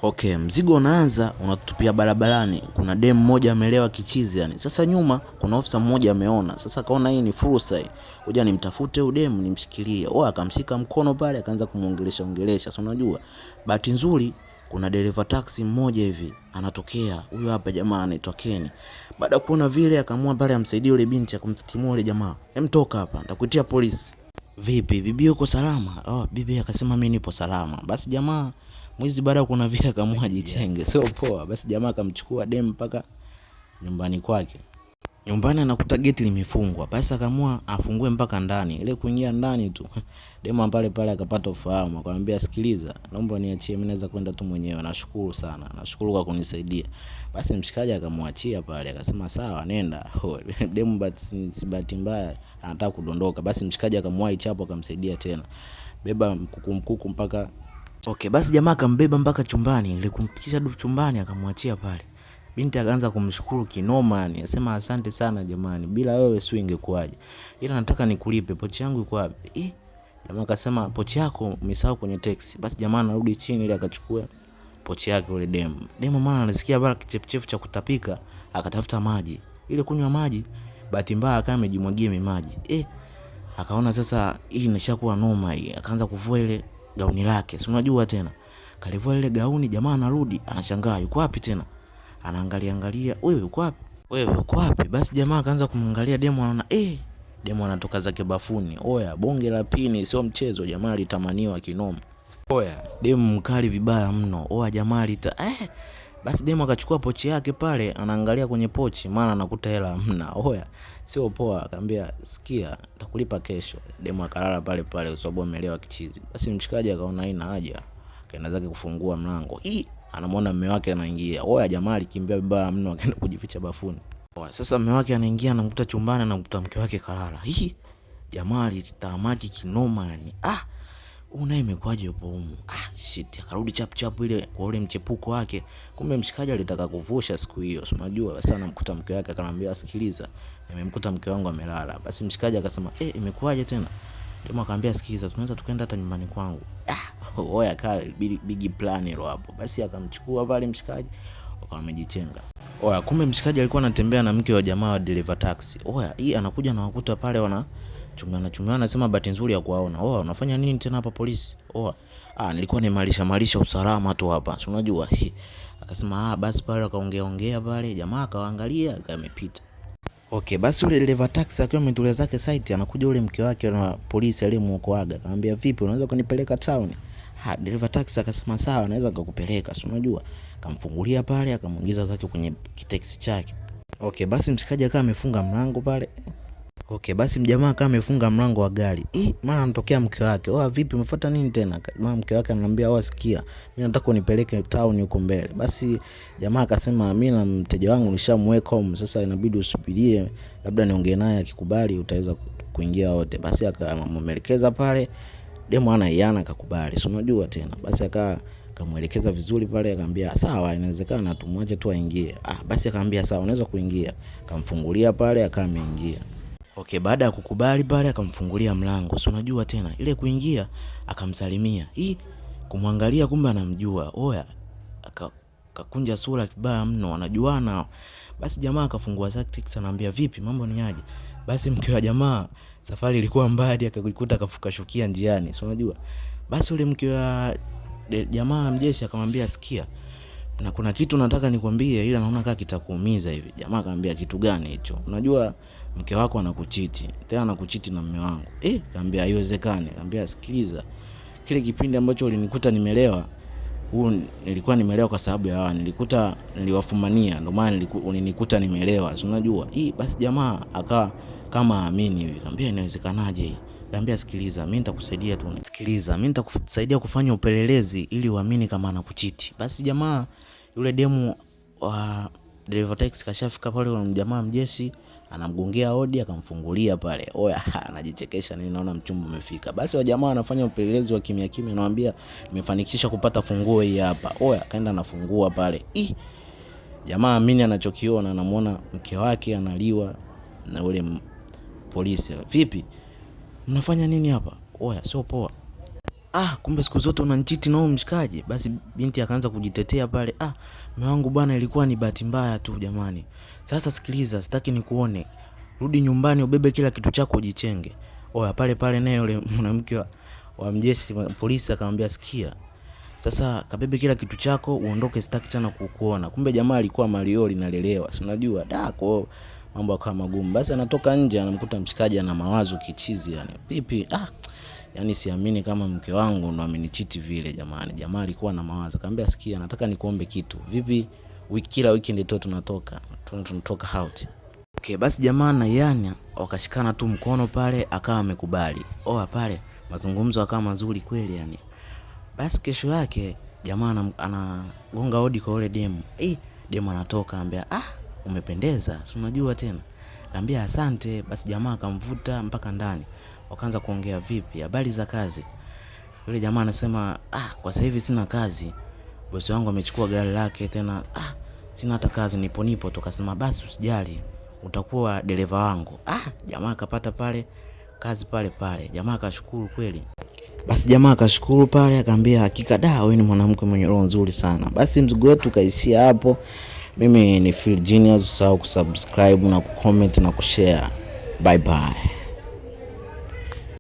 Okay, mzigo unaanza unatupia barabarani. Kuna dem mmoja amelewa kichizi yani. Sasa nyuma kuna ofisa mmoja ameona. Sasa kaona hii ni fursa hii. Ngoja nimtafute huyu dem nimshikilie. Akamshika mkono pale akaanza kumuongelesha. Sasa unajua, bahati nzuri kuna dereva taxi mmoja hivi anatokea. Huyu hapa jamaa anaitwa Ken. Baada kuona vile akaamua pale amsaidie yule binti akumtimua yule jamaa. Toka hapa, nitakuitia polisi. Vipi, bibi uko salama? Bibi akasema mimi nipo salama. Basi jamaa mwizi baada kuna vile akamua jichenge. Sio poa. Basi jamaa akamchukua dem mpaka nyumbani kwake. Nyumbani anakuta geti limefungwa. Basi akamua afungue mpaka ndani. Ile kuingia ndani tu dem pale pale akapata ufahamu. Akamwambia sikiliza, naomba niachie, mimi naweza kwenda tu mwenyewe. Nashukuru sana. Nashukuru kwa kunisaidia. Basi mshikaji akamwachia pale. Akasema sawa nenda. Dem bahati mbaya anataka kudondoka. Basi mshikaji akamwahi chapo akamsaidia tena. Beba mkuku mpaka basi jamaa akambeba mpaka chumbani. Ile kumfikisha chumbani akamwachia pale. Binti akaanza kumshukuru kinoma yani. Anasema asante sana jamani. Bila wewe si ingekuaje. Ila nataka nikulipe, pochi yangu iko wapi? Jamaa akasema pochi yako umesahau kwenye taxi. Basi jamaa anarudi chini ili akachukua pochi yake yule dem. Dem maana anasikia bala kichefuchefu cha kutapika, akatafuta maji. Ile kunywa maji, bahati mbaya akawa amejimwagia maji. Akaona sasa hii inashakuwa noma hii. Akaanza kuvua ile gauni lake. Si unajua tena. Kalivua ile gauni, jamaa anarudi, anashangaa yuko wapi tena? Anaangalia, wewe uko wapi? Wewe uko wapi? Basi jamaa akaanza kumwangalia demo, anaona demo anatoka zake bafuni. Bonge la pini sio mchezo, jamaa alitamaniwa kinoma. Demo mkali vibaya mno. Jamaa alita basi demo akachukua pochi yake pale, anaangalia kwenye pochi, maana anakuta hela hamna. Sio poa. Akamwambia sikia, nitakulipa kesho. Demo akalala pale pale kwa sababu amelewa kichizi. Basi mshikaji akaona haina haja, akaenda zake kufungua mlango. Anamwona mume wake anaingia. Jamaa alikimbia vibaya mno akaenda kujificha bafuni. Sasa mume wake anaingia, anamkuta chumbani, anamkuta mke wake kalala. Jamaa alitamaki kinoma yani. Una imekwaje hapo humu? Shit, akarudi chap ile kwa ule mchepuko wake. Kumbe mshikaji alitaka kuvusha siku hiyo. Unajua, basi anamkuta mke wake akamwambia sikiliza, nimemkuta mke wangu amelala. Basi mshikaji akasema imekwaje tena? Ndio akamwambia sikiliza, tunaweza tukaenda hata nyumbani kwangu. Kaa big plan hilo hapo. Basi akamchukua pale mshikaji, wakawa wamejichenga. Kumbe mshikaji alikuwa anatembea na mke wa jamaa wa driver taxi. Hii anakuja na wakuta pale wana chumana anasema bahati nzuri ya kuwaona. Unafanya nini tena hapa polisi? Nilikuwa nimalisha usalama tu hapa. Si unajua. Akasema basi pale akaongea pale, jamaa akaangalia akamepita. Basi ule driver taxi akiwa ametulia zake site, anakuja ule mke wake na polisi aliyemuokoaga. Akamwambia vipi, unaweza kunipeleka town? Driver taxi akasema sawa, naweza kukupeleka. Si unajua. Akamfungulia pale, akamuingiza zake kwenye kitaxi chake. Basi mshikaji akawa amefunga mlango pale. Basi mjamaa akawa amefunga mlango wa gari. Maana anatokea mke wake. Vipi umefuata nini tena? Maana mke wake anamwambia sikia, mimi nataka unipeleke town huko mbele. Basi jamaa akasema mimi na mteja wangu nishamweka home, sasa inabidi usubirie, labda niongee naye, akikubali utaweza kuingia wote. Basi akamuelekeza pale, demo anaiana akakubali. Si unajua tena. Basi akamuelekeza vizuri pale, akamwambia sawa, inawezekana tumwache tu aingie. Basi akamwambia sawa, unaweza kuingia. Akamfungulia pale, akameingia. Baada ya kukubali pale akamfungulia mlango. Si unajua tena. Ile kuingia akamsalimia. Kumwangalia kumbe anamjua. Akakunja sura kibaya mno, anajuana. Basi jamaa akafungua zake, anamwambia vipi, mambo ni aje? Basi mke wa jamaa safari ilikuwa mbali, akajikuta akafuka shukia njiani. Si unajua. Basi ule mke wa jamaa mjeshi akamwambia sikia, na kuna kitu nataka nikwambie, ila naona kama kitakuumiza hivi. Jamaa akamwambia kitu gani hicho? Unajua mke wako anakuchiti, tena anakuchiti na mume wangu. Akamwambia haiwezekani. Akamwambia sikiliza, kile kipindi ambacho ulinikuta nimelewa, nilikuwa nimelewa kwa sababu ya niliwafumania, ndio maana ulinikuta nimelewa. Si unajua. Basi jamaa akawa kama amini hivi. Akamwambia inawezekanaje hii? Akamwambia sikiliza, mimi nitakusaidia tu. Sikiliza, mimi nitakusaidia kufanya upelelezi ili uamini kama anakuchiti. Basi jamaa yule demu wa driver taxi kashafika pale, kwa jamaa mjeshi anamgongea hodi, akamfungulia pale. Anajichekesha, naona mchumba umefika. Basi wa jamaa anafanya upelelezi wa kimya, anamwambia nimefanikisha kupata funguo hii hapa. Akaenda anafungua pale. Jamaa amini anachokiona, anamuona mke wake analiwa na ule polisi. Vipi? Mnafanya nini hapa? Sio poa. kumbe siku zote unanichiti na huyo mshikaji. Basi binti akaanza kujitetea pale, mume wangu bwana, ilikuwa ni bahati mbaya tu jamani. Sasa sikiliza, sitaki nikuone. Rudi nyumbani ubebe kila kitu chako ujichenge. Oya, pale pale naye yule mwanamke wa mjeshi polisi akamwambia, sikia, sasa kabebe kila kitu chako uondoke, sitaki tena kukuona. Kumbe jamaa alikuwa Marioli nalelewa, si unajua dako mambo yakawa magumu. Basi anatoka nje anamkuta mshikaji ana mawazo kichizi, yani pipi yani siamini kama mke wangu ndo amenichiti vile jamani. Jamaa alikuwa na mawazo, akamwambia, sikia, nataka nikuombe kitu. Vipi, kila weekend tu tunatoka out? Okay, basi jamaa na yani wakashikana tu mkono pale, akawa amekubali. Pale mazungumzo akawa mazuri kweli yani. Basi kesho yake jamaa anagonga hodi kwa yule demu. Demu anatoka anambia, umependeza, si unajua tena. Anambia asante. Basi jamaa akamvuta mpaka ndani. Wakaanza kuongea, vipi, habari za kazi? Yule jamaa anasema, kwa sasa hivi sina kazi. Bosi wangu amechukua gari lake tena. Sina hata kazi, nipo tu. Akasema basi usijali, utakuwa dereva wangu. Jamaa akapata pale kazi pale. Jamaa akashukuru kweli. Basi jamaa akashukuru pale, akamwambia, hakika wewe ni mwanamke mwenye roho nzuri sana. Basi mzigo wetu kaishia hapo. Mimi ni Phil Genius, usahau kusubscribe na kucomment na kushare. Bye bye.